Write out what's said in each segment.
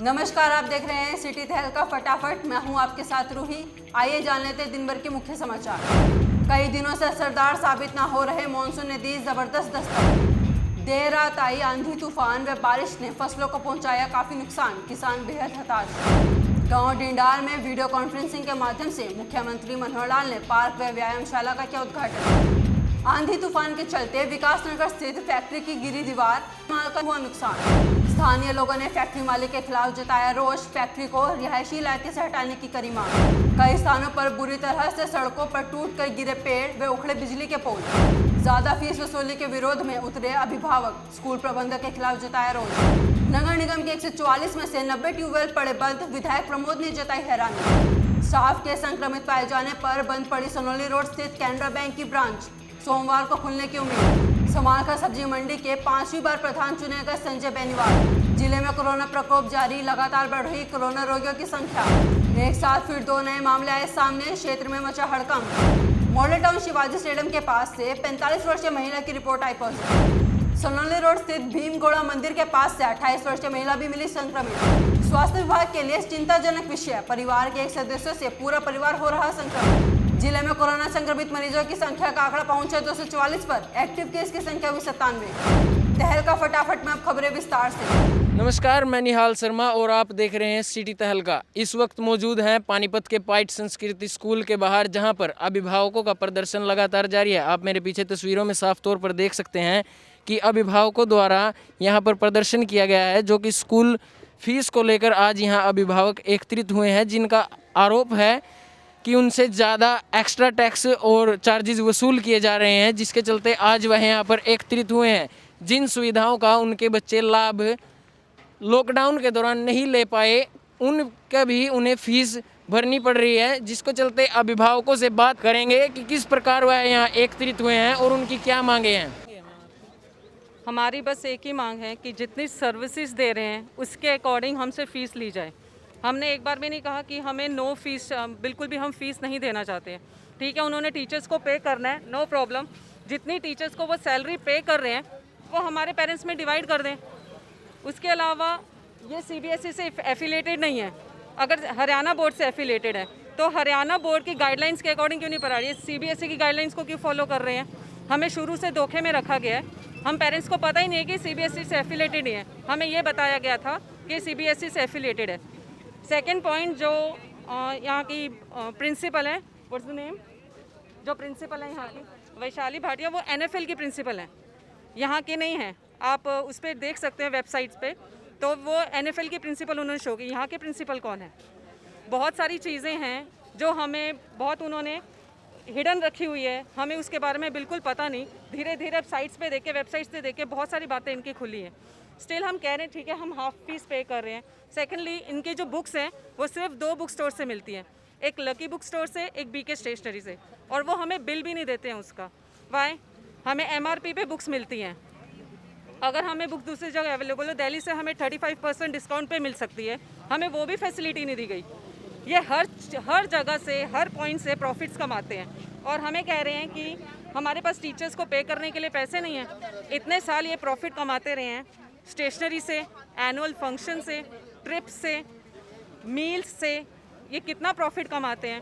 नमस्कार, आप देख रहे हैं सिटी तहलका फटाफट। मैं हूं आपके साथ रूही। आइए जान लेते हैं दिन भर के मुख्य समाचार। कई दिनों से असरदार साबित न हो रहे मानसून ने दी जबरदस्त दस्तक। देर रात आई आंधी तूफान व बारिश ने फसलों को पहुंचाया काफी नुकसान। किसान बेहद हताश। गांव डिंडाल में वीडियो कॉन्फ्रेंसिंग के माध्यम से मुख्यमंत्री मनोहर लाल ने पार्क व व्यायामशाला का किया उद्घाटन। आंधी तूफान के चलते विकासनगर स्थित फैक्ट्री की गिरी दीवार, माल का हुआ नुकसान। स्थानीय लोगों ने फैक्ट्री मालिक के खिलाफ जताया रोष। फैक्ट्री को रिहायशी इलाके से हटाने की करी मांग। कई स्थानों पर बुरी तरह से सड़कों पर टूटकर गिरे पेड़ व उखड़े बिजली के पोल। ज्यादा फीस वसूली के विरोध में उतरे अभिभावक। स्कूल प्रबंधक के खिलाफ जताया रोष। नगर निगम के 144 में से 90 ट्यूबवेल पड़े बंद। विधायक प्रमोद ने जताई हैरानी। स्टाफ के संक्रमित पाए जाने पर बंद पड़ी सनोली रोड स्थित कैनरा बैंक की ब्रांच। सोमवार को खुलने की उम्मीद। समालखा सब्जी मंडी के 5वीं बार प्रधान चुने गए संजय बेनीवाल। जिले में कोरोना प्रकोप जारी, लगातार बढ़ रही कोरोना रोगियों की संख्या। एक साथ फिर 2 नए मामले आए सामने। क्षेत्र में मचा हड़कंप। मॉडल टाउन शिवाजी स्टेडियम के पास से 45 वर्षीय महिला की रिपोर्ट आई पॉजिटिव। सनोली रोड स्थित भीमगोड़ा मंदिर के पास से 28 वर्षीय महिला भी मिली संक्रमित। स्वास्थ्य विभाग के लिए चिंताजनक विषय। परिवार के एक सदस्य से पूरा परिवार हो रहा संक्रमित। जिले में कोरोना संक्रमित मरीजों की संख्या का आंकड़ा पहुंचा 244 पर। एक्टिव केस की संख्या हुई 97। तहलका फटाफट में अब खबरें विस्तार से। नमस्कार, मैं निहाल शर्मा और आप देख रहे हैं सिटी तहलका। इस वक्त मौजूद हैं पानीपत के पाइट संस्कृति स्कूल के बाहर, जहां पर अभिभावकों का प्रदर्शन लगातार जारी है। आप मेरे पीछे तस्वीरों में साफ तौर पर देख सकते हैं कि अभिभावकों द्वारा यहां पर प्रदर्शन किया गया है, जो कि स्कूल फीस को लेकर आज यहां अभिभावक एकत्रित हुए हैं, जिनका आरोप है कि उनसे ज़्यादा एक्स्ट्रा टैक्स और चार्जेस वसूल किए जा रहे हैं, जिसके चलते आज वह यहाँ पर एकत्रित हुए हैं। जिन सुविधाओं का उनके बच्चे लाभ लॉकडाउन के दौरान नहीं ले पाए, उनका भी उन्हें फीस भरनी पड़ रही है, जिसको चलते अभिभावकों से बात करेंगे कि किस प्रकार वह यहाँ एकत्रित हुए हैं और उनकी क्या मांगे हैं। हमारी बस एक ही मांग है कि जितनी सर्विसेज दे रहे हैं उसके अकॉर्डिंग हमसे फ़ीस ली जाए। हमने एक बार भी नहीं कहा कि हमें नो फीस, बिल्कुल भी हम फीस नहीं देना चाहते हैं। ठीक है, उन्होंने टीचर्स को पे करना है, नो प्रॉब्लम। जितनी टीचर्स को वो सैलरी पे कर रहे हैं वो हमारे पेरेंट्स में डिवाइड कर दें। उसके अलावा ये CBSE से एफिलेटेड नहीं है। अगर हरियाणा बोर्ड से एफिलेटेड है तो हरियाणा बोर्ड की गाइडलाइंस के अकॉर्डिंग क्यों नहीं पढ़ा रही है? CBSE की गाइडलाइंस को क्यों फॉलो कर रहे हैं? हमें शुरू से धोखे में रखा गया है। हम पेरेंट्स को पता ही नहीं है कि CBSE से एफिलेटेड ही है। हमें ये बताया गया था कि CBSE से एफिलेटेड है। सेकेंड पॉइंट, जो यहाँ की प्रिंसिपल है, व्हाट्स द नेम, जो प्रिंसिपल है यहाँ की वैशाली भाटिया, वो NFL की प्रिंसिपल हैं, यहाँ की नहीं है। आप उस पर देख सकते हैं वेबसाइट्स पे, तो वो NFL की प्रिंसिपल उन्होंने शो की। यहाँ के प्रिंसिपल कौन है? बहुत सारी चीज़ें हैं जो हमें बहुत उन्होंने हिडन रखी हुई है, हमें उसके बारे में बिल्कुल पता नहीं। धीरे धीरे अब साइट्स पे देख के, वेबसाइट्स पे देख के बहुत सारी बातें इनकी खुली हैं। स्टिल हम कह रहे हैं ठीक है, हम हाफ फीस पे कर रहे हैं। सेकेंडली, इनकी जो बुक्स हैं वो सिर्फ 2 बुक स्टोर से मिलती हैं, एक लकी बुक स्टोर से, एक BK स्टेशनरी से, और वो हमें बिल भी नहीं देते हैं उसका। वाई? हमें MRP पे बुक्स मिलती हैं। अगर हमें बुक दूसरी जगह अवेलेबल हो, दिल्ली से हमें 35% डिस्काउंट पे मिल सकती है, हमें वो भी फैसिलिटी नहीं दी गई। ये हर जगह से, हर पॉइंट से प्रॉफिट्स कमाते हैं और हमें कह रहे हैं कि हमारे पास टीचर्स को पे करने के लिए पैसे नहीं हैं। इतने साल ये प्रॉफिट कमाते रहे हैं, स्टेशनरी से, एनुअल फंक्शन से, ट्रिप्स से, मील्स से, ये कितना प्रॉफिट कमाते हैं।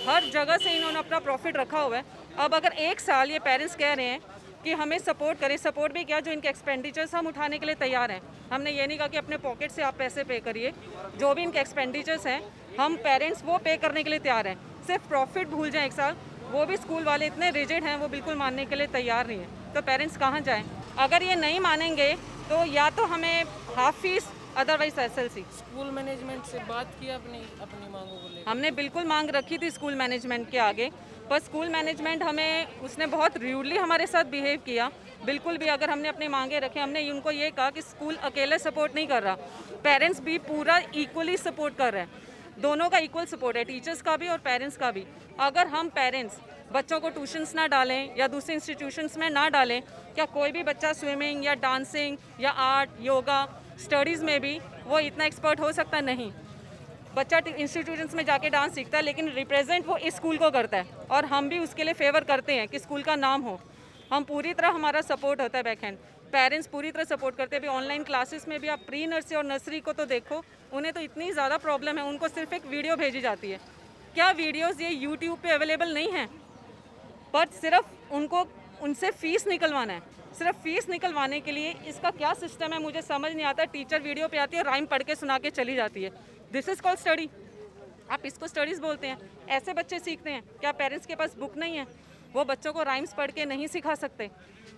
हर जगह से इन्होंने अपना प्रॉफिट रखा हुआ है। अब अगर एक साल ये पेरेंट्स कह रहे हैं कि हमें सपोर्ट करें, सपोर्ट भी क्या, जो इनके एक्सपेंडिचर्स हम उठाने के लिए तैयार हैं। हमने ये नहीं कहा कि अपने पॉकेट से आप पैसे पे करिए, जो भी इनके एक्सपेंडिचर्स हैं हम पेरेंट्स वो पे करने के लिए तैयार हैं। सिर्फ प्रॉफिट भूल जाएं एक साल, वो भी स्कूल वाले इतने रिजिड हैं, वो बिल्कुल मानने के लिए तैयार नहीं है। तो पेरेंट्स कहाँ जाएँ? अगर ये नहीं मानेंगे तो या तो हमें half fees, otherwise SLC। School management से बात की अपनी मांगों को लेकर? हमने बिल्कुल मांग रखी थी स्कूल मैनेजमेंट के आगे, पर स्कूल मैनेजमेंट उसने बहुत रूडली हमारे साथ बिहेव किया। बिल्कुल भी अगर हमने अपनी मांगे रखे, हमने उनको ये कहा कि स्कूल अकेले सपोर्ट नहीं कर रहा, पेरेंट्स भी पूरा इक्वली सपोर्ट कर रहे हैं। दोनों का इक्वल सपोर्ट है, टीचर्स का भी और पेरेंट्स का भी। अगर हम पेरेंट्स बच्चों को ट्यूशन्स ना डालें या दूसरे इंस्टीट्यूशंस में ना डालें, क्या कोई भी बच्चा स्विमिंग या डांसिंग या आर्ट, योगा, स्टडीज़ में भी वो इतना एक्सपर्ट हो सकता नहीं। बच्चा इंस्टीट्यूशंस में जाके डांस सीखता है, लेकिन रिप्रेजेंट वो इस स्कूल को करता है और हम भी उसके लिए फेवर करते हैं कि स्कूल का नाम हो। हम पूरी तरह, हमारा सपोर्ट होता है बैक हैंड। पेरेंट्स पूरी तरह सपोर्ट करते हैं। अभी ऑनलाइन क्लासेस में भी आप प्री नर्सरी और नर्सरी को तो देखो, उन्हें तो इतनी ज़्यादा प्रॉब्लम है, उनको सिर्फ एक वीडियो भेजी जाती है। क्या वीडियोस ये यूट्यूब पे अवेलेबल नहीं हैं, पर सिर्फ उनको उनसे फ़ीस निकलवाना है। सिर्फ फ़ीस निकलवाने के लिए इसका क्या सिस्टम है मुझे समझ नहीं आता। टीचर वीडियो पे आती है, राइम पढ़ के सुना के चली जाती है। This is called study. आप इसको स्टडीज़ बोलते हैं? ऐसे बच्चे सीखते हैं? क्या पेरेंट्स के पास बुक नहीं है? वो बच्चों को राइम्स पढ़ के नहीं सिखा सकते?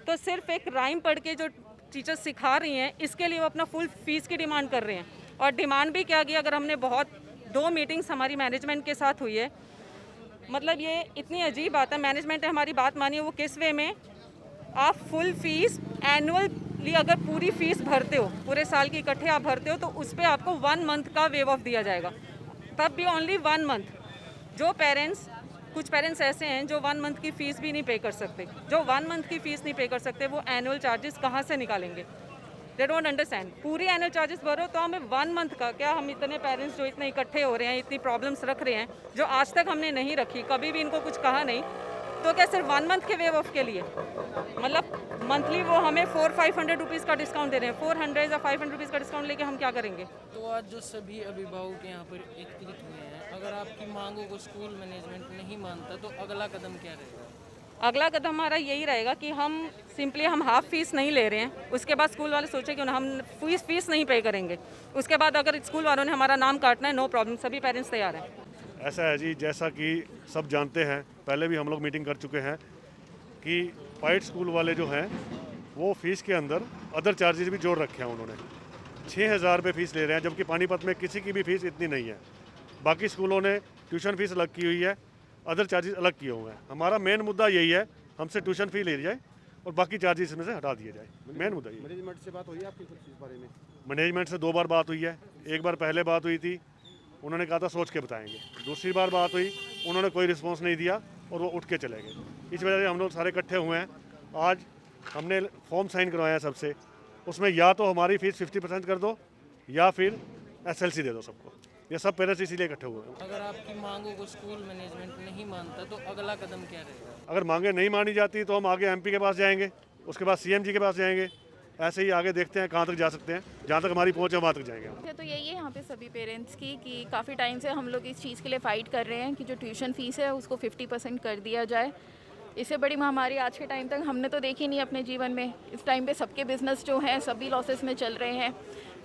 तो सिर्फ एक राइम पढ़ के जो टीचर सिखा रही हैं, इसके लिए वो अपना फुल फीस की डिमांड कर रहे हैं। और डिमांड भी क्या की, अगर हमने 2 मीटिंग्स हमारी मैनेजमेंट के साथ हुई है, मतलब ये इतनी अजीब बात है। मैनेजमेंट ने हमारी बात मानी है, वो किस वे में, आप फुल फीस एनुअली अगर पूरी फीस भरते हो, पूरे साल की इकट्ठे आप भरते हो, तो उस पर आपको 1 मंथ का वेव ऑफ दिया जाएगा, तब भी ओनली 1 मंथ। जो पेरेंट्स, कुछ पेरेंट्स ऐसे हैं जो 1 मंथ की फ़ीस भी नहीं पे कर सकते। जो 1 मंथ की फ़ीस नहीं पे कर सकते, वो एनुअल चार्जेस कहाँ से निकालेंगे? They don't understand. पूरी एनुअल चार्जेस भरो तो हमें 1 मंथ का क्या, हम इतने पेरेंट्स जो इतने इकट्ठे हो रहे हैं, इतनी प्रॉब्लम्स रख रहे हैं, जो आज तक हमने नहीं रखी, कभी भी इनको कुछ कहा नहीं, तो क्या सिर्फ 1 मंथ के वेव ऑफ के लिए, मतलब मंथली वो हमें 400-500 रुपीज़ का डिस्काउंट दे रहे हैं। 400 या 500 रुपीज़ का डिस्काउंट लेके हम क्या करेंगे? तो आज जो सभी अभिभावक यहाँ पर एकत्रित हुए हैं, अगर आपकी मांगों को स्कूल मैनेजमेंट नहीं मानता तो अगला कदम क्या रहेगा? अगला कदम हमारा यही रहेगा कि हम सिंपली हम हाफ फीस नहीं ले रहे हैं। उसके बाद स्कूल वाले सोचे कि हम फीस नहीं पे करेंगे। उसके बाद अगर स्कूल वालों ने हमारा नाम काटना है, नो प्रॉब्लम, सभी पेरेंट्स तैयार हैं। ऐसा है जी, जैसा कि सब जानते हैं, पहले भी हम लोग मीटिंग कर चुके हैं कि पाइट स्कूल वाले जो हैं वो फ़ीस के अंदर अदर चार्जेस भी जोड़ रखे हैं। उन्होंने 6,000 रुपये फ़ीस ले रहे हैं, जबकि पानीपत में किसी की भी फ़ीस इतनी नहीं है। बाकी स्कूलों ने ट्यूशन फ़ीस अलग की हुई है, अदर चार्जेस अलग किए हुए हैं। हमारा मेन मुद्दा यही है, हमसे ट्यूशन फ़ी ले जाए और बाकी चार्जेस इसमें से हटा दिए जाए। मेन मुद्दा ये। मैनेजमेंट से बात हुई है आपकी इस बारे में? मैनेजमेंट से 2 बार बात हुई है। एक बार पहले बात हुई थी, उन्होंने कहा था सोच के बताएंगे। दूसरी बार बात हुई, उन्होंने कोई रिस्पॉन्स नहीं दिया और वो उठ के चले गए। इस वजह से हम लोग सारे इकट्ठे हुए हैं। आज हमने फॉर्म साइन करवाया है सबसे, उसमें या तो हमारी फ़ीस 50% कर दो या फिर SLC दे दो सबको। ये सब पेरेंट्स इसीलिए इकट्ठे हुए हैं। अगर आपकी मांगों को स्कूल मैनेजमेंट नहीं मानता तो अगला कदम क्या रहेगा? अगर मांगे नहीं मानी जाती तो हम आगे MP के पास जाएंगे, उसके बाद CM जी के पास जाएंगे। ऐसे ही आगे देखते हैं कहाँ तक जा सकते हैं, जहाँ तक हमारी पहुँच है वहाँ तक जाएंगे हम। तो यही है यहाँ पे सभी पेरेंट्स की कि काफ़ी टाइम से हम लोग इस चीज़ के लिए फ़ाइट कर रहे हैं कि जो ट्यूशन फ़ीस है उसको 50% कर दिया जाए। इससे बड़ी महामारी आज के टाइम तक हमने तो देखी नहीं अपने जीवन में। इस टाइम पे सबके बिजनेस जो हैं सभी लॉसेस में चल रहे हैं।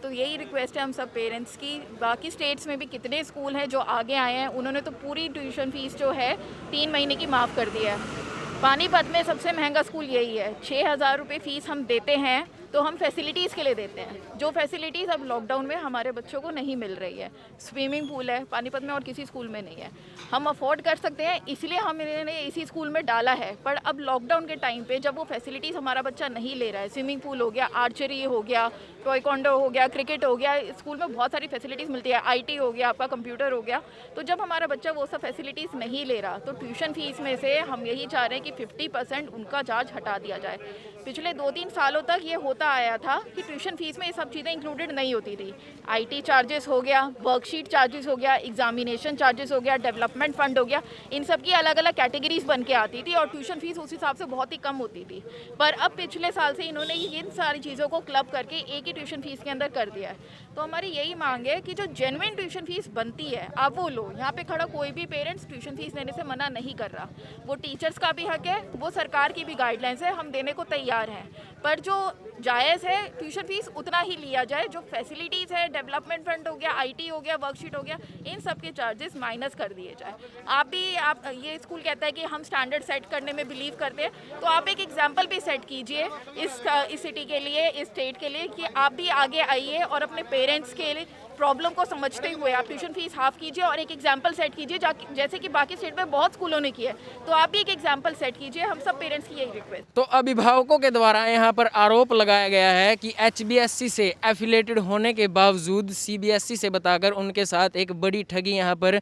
तो यही रिक्वेस्ट है हम सब पेरेंट्स की। बाकी स्टेट्स में भी कितने स्कूल हैं जो आगे आए हैं, उन्होंने तो पूरी ट्यूशन फ़ीस जो है 3 महीने की माफ़ कर दिया है। पानीपत में सबसे महंगा स्कूल यही है। 6,000 रुपये फ़ीस हम देते हैं, तो हम फैसिलिटीज़ के लिए देते हैं, जो फैसिलिटीज़ अब लॉकडाउन में हमारे बच्चों को नहीं मिल रही है। स्विमिंग पूल है पानीपत में और किसी स्कूल में नहीं है। हम अफोर्ड कर सकते हैं, इसलिए हमने इसी स्कूल में डाला है। पर अब लॉकडाउन के टाइम पे जब वो फैसिलिटीज़ हमारा बच्चा नहीं ले रहा है, स्विमिंग पूल हो गया, आर्चरी हो गया, टॉयकोंडो हो गया, क्रिकेट हो गया, स्कूल में बहुत सारी फैसिलिटीज़ मिलती है, IT हो गया, आपका कंप्यूटर हो गया, तो जब हमारा बच्चा वो सब फैसिलिटीज़ नहीं ले रहा, तो ट्यूशन फ़ीस में से हम यही चाह रहे हैं कि 50% उनका चार्ज हटा दिया जाए। पिछले 2-3 सालों तक ये होता आया था कि ट्यूशन फ़ीस में ये सब चीज़ें इंक्लूडेड नहीं होती थी। IT चार्जेस हो गया, वर्कशीट चार्जेस हो गया, एग्जामिनेशन चार्जेस हो गया, डेवलपमेंट फ़ंड हो गया, इन सब की अलग अलग कैटेगरीज बन के आती थी और ट्यूशन फ़ीस उस हिसाब से बहुत ही कम होती थी। पर अब पिछले साल से इन्होंने इन सारी चीज़ों को क्लब करके एक ही ट्यूशन फ़ीस के अंदर कर दिया है। तो हमारी यही मांग है कि जो जेन्युइन ट्यूशन फ़ीस बनती है आप वो लो। यहाँ पे खड़ा कोई भी पेरेंट्स ट्यूशन फ़ीस देने से मना नहीं कर रहा। वो टीचर्स का भी हक है, वो सरकार की भी गाइडलाइंस है, हम देने को तैयार हैं। पर जो जायज़ है ट्यूशन फ़ीस उतना ही लिया जाए। जो फैसिलिटीज़ है, डेवलपमेंट फंड हो गया, IT हो गया, वर्कशीट हो गया, इन सब के चार्जेस माइनस कर दिए जाए। आप ये स्कूल कहता है कि हम स्टैंडर्ड सेट करने में बिलीव करते हैं, तो आप एक एग्जाम्पल भी सेट कीजिए इस सिटी के लिए, इस स्टेट के लिए, कि आप भी आगे आइए और अपने पेरेंट्स के लिए प्रॉब्लम को समझते हुए आप ट्यूशन फ़ीस हाफ कीजिए और एक एग्जाम्पल सेट कीजिए, जैसे कि बाकी स्टेट में बहुत स्कूलों ने किया है। तो आप भी एक एग्जाम्पल सेट कीजिए। हम सब पेरेंट्स की यही रिक्वेस्ट। तो अभिभावकों के द्वारा यहाँ पर आरोप लगाया गया है कि HBSC से एफिलेटेड होने के बावजूद CBSE से बताकर उनके साथ एक बड़ी ठगी यहाँ पर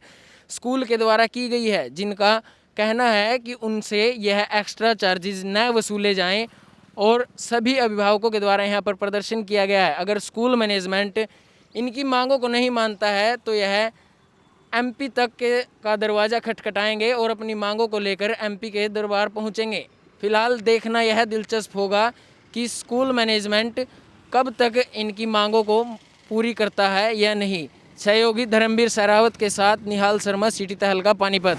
स्कूल के द्वारा की गई है, जिनका कहना है कि उनसे यह एक्स्ट्रा चार्जेस न वसूले जाएं और सभी अभिभावकों के द्वारा यहाँ पर प्रदर्शन किया गया है। अगर स्कूल मैनेजमेंट इनकी मांगों को नहीं मानता है तो यह MP तक का दरवाज़ा खटखटाएंगे और अपनी मांगों को लेकर MP के दरबार पहुँचेंगे। फिलहाल देखना यह दिलचस्प होगा कि स्कूल मैनेजमेंट कब तक इनकी मांगों को पूरी करता है या नहीं। सहयोगी धर्मवीर सहरावत के साथ निहाल शर्मा, सिटी तहलका, पानीपत।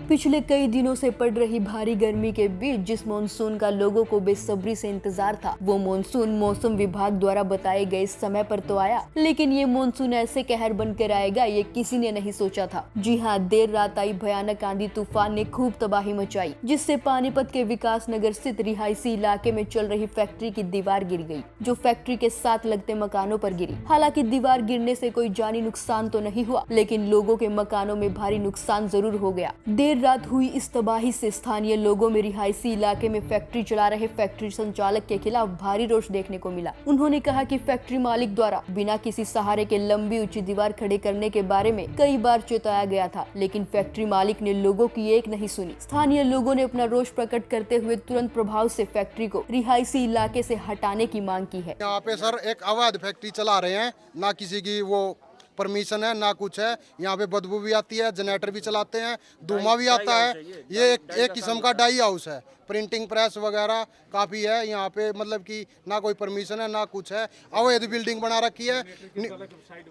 पिछले कई दिनों से पड़ रही भारी गर्मी के बीच जिस मॉनसून का लोगों को बेसब्री से इंतजार था, वो मॉनसून मौसम विभाग द्वारा बताए गए समय पर तो आया, लेकिन ये मॉनसून ऐसे कहर बनकर आएगा ये किसी ने नहीं सोचा था। जी हाँ, देर रात आई भयानक आंधी तूफान ने खूब तबाही मचाई, जिससे पानीपत के विकास नगर स्थित रिहायशी इलाके में चल रही फैक्ट्री की दीवार गिर गई, जो फैक्ट्री के साथ लगते मकानों पर गिरी। हालांकि दीवार गिरने से कोई जानी नुकसान तो नहीं हुआ, लेकिन लोगों के मकानों में भारी नुकसान जरूर हो गया। देर रात हुई इस तबाही से स्थानीय लोगों में रिहायशी इलाके में फैक्ट्री चला रहे फैक्ट्री संचालक के खिलाफ भारी रोष देखने को मिला। उन्होंने कहा कि फैक्ट्री मालिक द्वारा बिना किसी सहारे के लंबी ऊंची दीवार खड़े करने के बारे में कई बार चेताया गया था, लेकिन फैक्ट्री मालिक ने लोगों की एक नहीं सुनी। स्थानीय लोगों ने अपना रोष प्रकट करते हुए तुरंत प्रभाव से फैक्ट्री को रिहायशी इलाके से हटाने की मांग की है। यहाँ पे सर एक अवैध फैक्ट्री चला रहे हैं, ना किसी की वो परमिशन है ना कुछ है। यहाँ पे बदबू भी आती है, जनरेटर भी चलाते हैं, धुआं भी आता है। ये एक किस्म का डाई हाउस है, प्रिंटिंग प्रेस वगैरह काफ़ी है यहाँ पे, मतलब कि ना कोई परमिशन है ना कुछ है। अवैध बिल्डिंग बना रखी है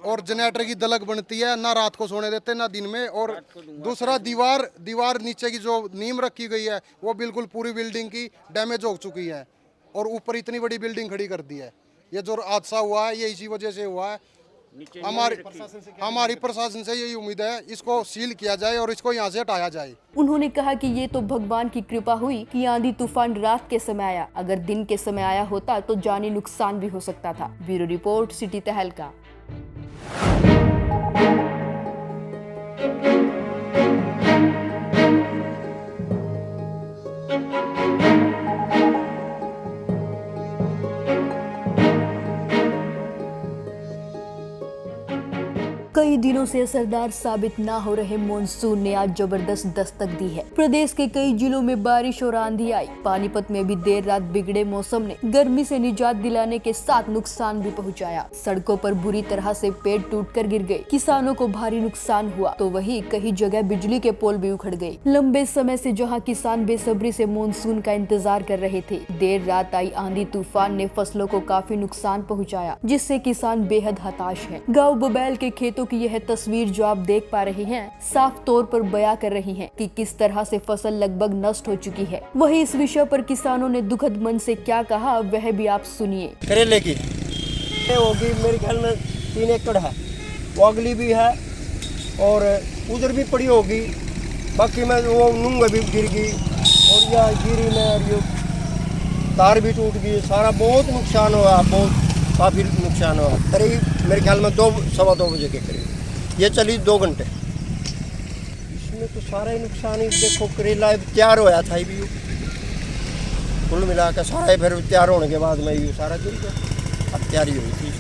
और जनरेटर की दलक बनती है, ना रात को सोने देते ना दिन में। और दूसरा दीवार नीचे की जो नींव रखी गई है वो बिल्कुल पूरी बिल्डिंग की डैमेज हो चुकी है और ऊपर इतनी बड़ी बिल्डिंग खड़ी कर दी है। ये जो हादसा हुआ है ये इसी वजह से हुआ है। हमारी प्रशासन से यही उम्मीद है, इसको सील किया जाए और इसको यहाँ से हटाया जाए। उन्होंने कहा कि ये तो भगवान की कृपा हुई कि आंधी तूफान रात के समय आया, अगर दिन के समय आया होता तो जानी नुकसान भी हो सकता था। ब्यूरो रिपोर्ट, सिटी तहलका। कई दिनों से असरदार साबित ना हो रहे मॉनसून ने आज जबरदस्त दस्तक दी है। प्रदेश के कई जिलों में बारिश और आंधी आई। पानीपत में भी देर रात बिगड़े मौसम ने गर्मी से निजात दिलाने के साथ नुकसान भी पहुंचाया। सड़कों पर बुरी तरह से पेड़ टूटकर गिर गए, किसानों को भारी नुकसान हुआ, तो वहीं कई जगह बिजली के पोल भी उखड़ गए। लंबे समय से जहां किसान बेसब्री से मॉनसून का इंतजार कर रहे थे, देर रात आई आंधी तूफान ने फसलों को काफी नुकसान पहुँचाया, जिससे किसान बेहद हताश है। गाँव बबैल के खेतों की यह तस्वीर जो आप देख पा रहे हैं साफ तौर पर बयां कर रही है कि किस तरह से फसल लगभग नष्ट हो चुकी है। वहीं इस विषय पर किसानों ने दुखद मन से क्या कहा वह भी आप सुनिए। करेले की होगी मेरे ख्याल में 3 एकड़ है, वो अगली भी है और उधर भी पड़ी होगी। बाकी में वो नूंग भी गिर गई और यह गिरी में और ये तार भी टूट गई। सारा बहुत नुकसान हुआ, बहुत काफ़ी नुकसान हुआ। करीब मेरे ख्याल में 2-2:15 बजे के करीब ये चली 2 घंटे। इसमें तो सारा ही नुकसान ही देखो। करेला तैयार होया था भी, कुल मिला कर सारा फिर तैयार होने के बाद में ये सारा गिर गया। अब तैयारी हुई थी।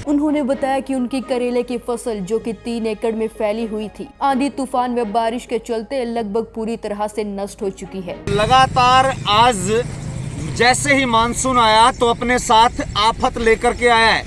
उन्होंने बताया कि उनकी करेले की फसल जो कि 3 एकड़ में फैली हुई थी, आंधी तूफान व बारिश के चलते लगभग पूरी तरह से नष्ट हो चुकी है। लगातार आज जैसे ही मानसून आया तो अपने साथ आफत लेकर के आया है,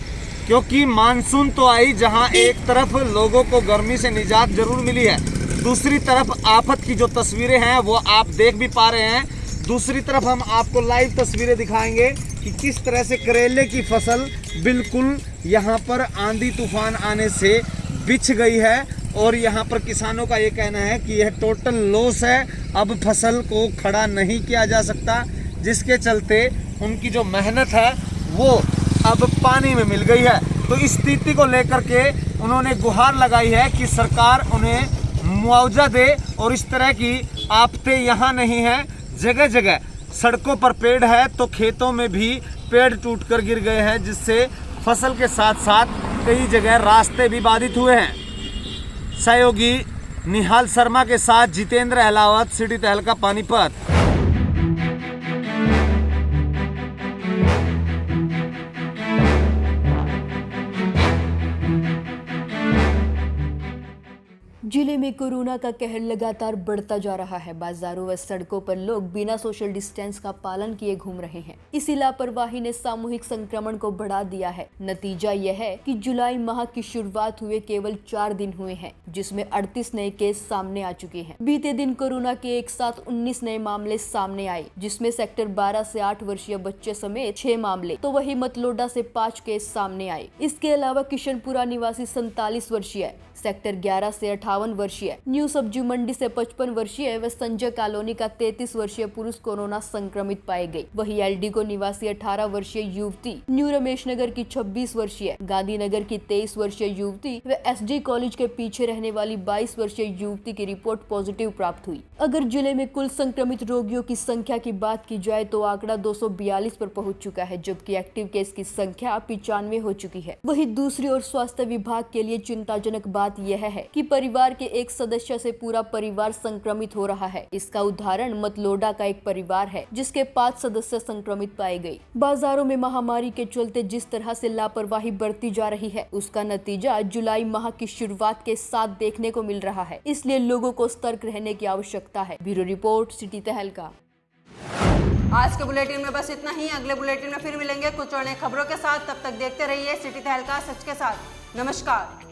क्योंकि मानसून तो आई जहां एक तरफ लोगों को गर्मी से निजात जरूर मिली है, दूसरी तरफ आफत की जो तस्वीरें हैं वो आप देख भी पा रहे हैं। दूसरी तरफ हम आपको लाइव तस्वीरें दिखाएंगे कि किस तरह से करेले की फसल बिल्कुल यहाँ पर आंधी तूफान आने से बिछ गई है और यहाँ पर किसानों का ये कहना है कि यह टोटल लॉस है। अब फसल को खड़ा नहीं किया जा सकता, जिसके चलते उनकी जो मेहनत है वो अब पानी में मिल गई है। तो इस स्थिति को लेकर के उन्होंने गुहार लगाई है कि सरकार उन्हें मुआवजा दे और इस तरह की आफतें यहाँ नहीं है। जगह जगह सड़कों पर पेड़ है तो खेतों में भी पेड़ टूटकर गिर गए हैं, जिससे फसल के साथ साथ कई जगह रास्ते भी बाधित हुए हैं। सहयोगी निहाल शर्मा के साथ जितेंद्र अहलावत, सिटी तहलका, पानीपत। जिले में कोरोना का कहर लगातार बढ़ता जा रहा है। बाजारों व सड़कों पर लोग बिना सोशल डिस्टेंस का पालन किए घूम रहे हैं। इसी लापरवाही ने सामूहिक संक्रमण को बढ़ा दिया है। नतीजा यह है कि जुलाई माह की शुरुआत हुए केवल 4 दिन हुए हैं, जिसमें 38 नए केस सामने आ चुके हैं। बीते दिन कोरोना के एक साथ 19 नए मामले सामने आए, जिसमें सेक्टर 12 से 8 वर्षीय बच्चे समेत 6 मामले, तो वही मतलोडा से 5 केस सामने आए। इसके अलावा किशनपुरा निवासी 47 वर्षीय, सेक्टर 11 से 58 वर्षीय, न्यू सब्जी मंडी से 55 वर्षीय व संजय कॉलोनी का 33 वर्षीय पुरुष कोरोना संक्रमित पाए गए। वही एलडीको निवासी 18 वर्षीय युवती, न्यू रमेश नगर की 26 वर्षीय, गांधीनगर की 23 वर्षीय युवती व एसडी कॉलेज के पीछे रहने वाली 22 वर्षीय युवती की रिपोर्ट पॉजिटिव प्राप्त हुई। अगर जिले में कुल संक्रमित रोगियों की संख्या की बात की जाए तो आंकड़ा 242 पर पहुंच चुका है, जबकि एक्टिव केस की संख्या 95 हो चुकी है। वही दूसरी ओर स्वास्थ्य विभाग के लिए चिंताजनक बात यह है कि परिवार के एक सदस्य से पूरा परिवार संक्रमित हो रहा है। इसका उदाहरण मतलोडा का एक परिवार है, जिसके 5 सदस्य संक्रमित पाए गए। बाजारों में महामारी के चलते जिस तरह से लापरवाही बढ़ती जा रही है, उसका नतीजा जुलाई माह की शुरुआत के साथ देखने को मिल रहा है। इसलिए लोगों को सतर्क रहने की आवश्यकता है। ब्यूरो रिपोर्ट, सिटी तहलका। आज के बुलेटिन में बस इतना ही। अगले बुलेटिन में फिर मिलेंगे कुछ और नई खबरों के साथ। तब तक देखते रहिए सिटी तहलका, सच के साथ। नमस्कार।